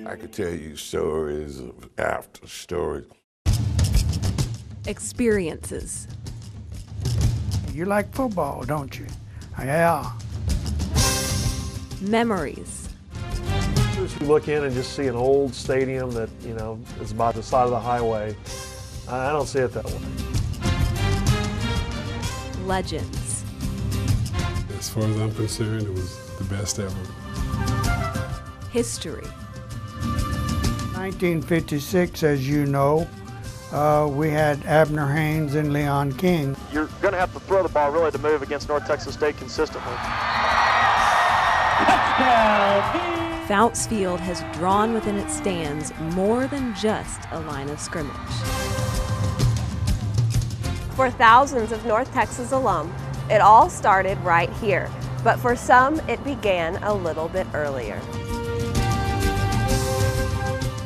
I could tell you stories after stories. Experiences. You like football, don't you? Yeah. Memories. You look in and just see an old stadium that, is by the side of the highway. I don't see it that way. Legends. As far as I'm concerned, it was the best ever. History. 1956, as you know, we had Abner Haynes and Leon King. You're going to have to throw the ball really to move against North Texas State consistently. Fouts Field has drawn within its stands more than just a line of scrimmage. For thousands of North Texas alum, it all started right here, but for some, it began a little bit earlier.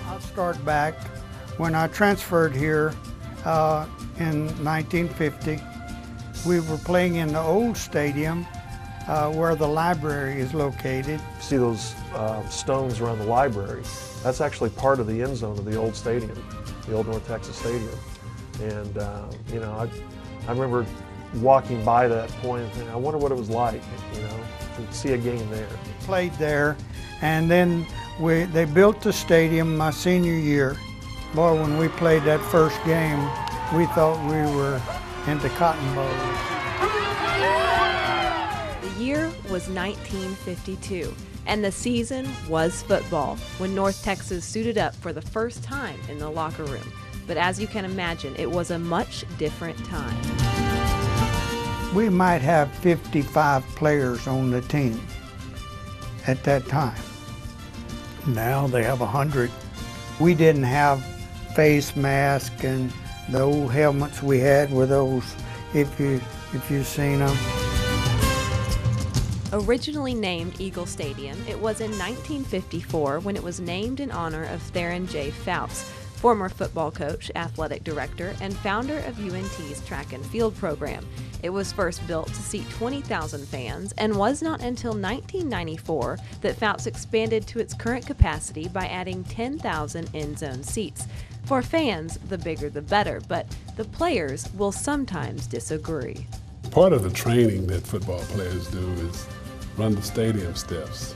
I'll start back when I transferred here in 1950. We were playing in the old stadium where the library is located. See those stones around the library? That's actually part of the end zone of the old stadium, the old North Texas Stadium. And I remember walking by that point and thinking, I wonder what it was like, to see a game there. Played there, and then they built the stadium my senior year. Boy, when we played that first game, we thought we were into Cotton Bowl. The year was 1952, and the season was football, when North Texas suited up for the first time in the locker room. But as you can imagine, it was a much different time. We might have 55 players on the team at that time. Now they have 100. We didn't have face masks, and the old helmets we had were those, if you've seen them. Originally named Eagle Stadium, it was in 1954 when it was named in honor of Theron J. Fouts, former football coach, athletic director, and founder of UNT's track and field program. It was first built to seat 20,000 fans and was not until 1994 that Fouts expanded to its current capacity by adding 10,000 end-zone seats. For fans, the bigger the better, but the players will sometimes disagree. Part of the training that football players do is run the stadium steps.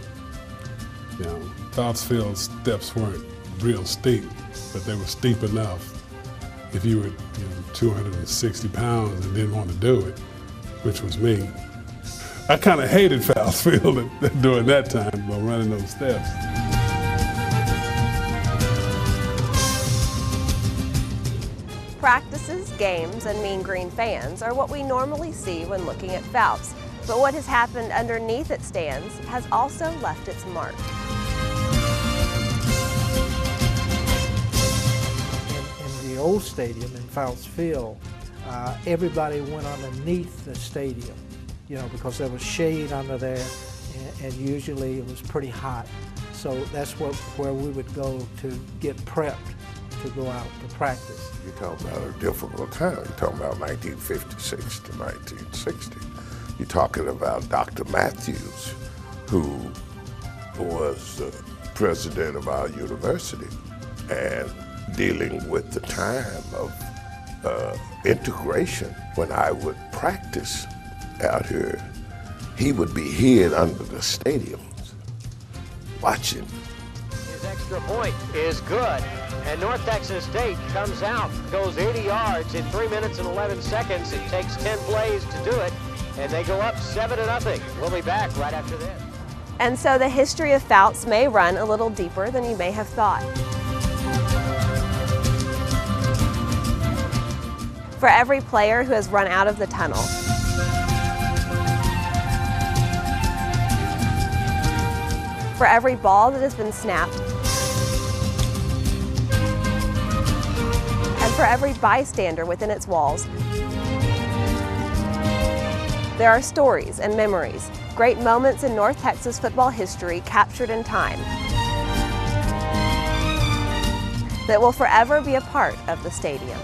Fouts Field steps weren't real steep, but they were steep enough if you were 260 pounds and didn't want to do it, which was me. I kind of hated Fouts Field during that time by running those steps. Practices, games, and Mean Green fans are what we normally see when looking at Fouts, but what has happened underneath its stands has also left its mark. In the old stadium in Fouts Field, everybody went underneath the stadium, because there was shade under there, and usually it was pretty hot. So that's where we would go to get prepped to go out to practice. You're talking about a difficult time. You're talking about 1956 to 1960. You're talking about Dr. Matthews, who was the president of our university, and dealing with the time of integration. When I would practice out here, he would be hid under the stadiums, watching. His extra point is good, and North Texas State comes out, goes 80 yards in 3 minutes and 11 seconds. It takes 10 plays to do it, and they go up 7-0. We'll be back right after this. And so the history of Fouts may run a little deeper than you may have thought. For every player who has run out of the tunnel, for every ball that has been snapped, and for every bystander within its walls, there are stories and memories, great moments in North Texas football history captured in time that will forever be a part of the stadium.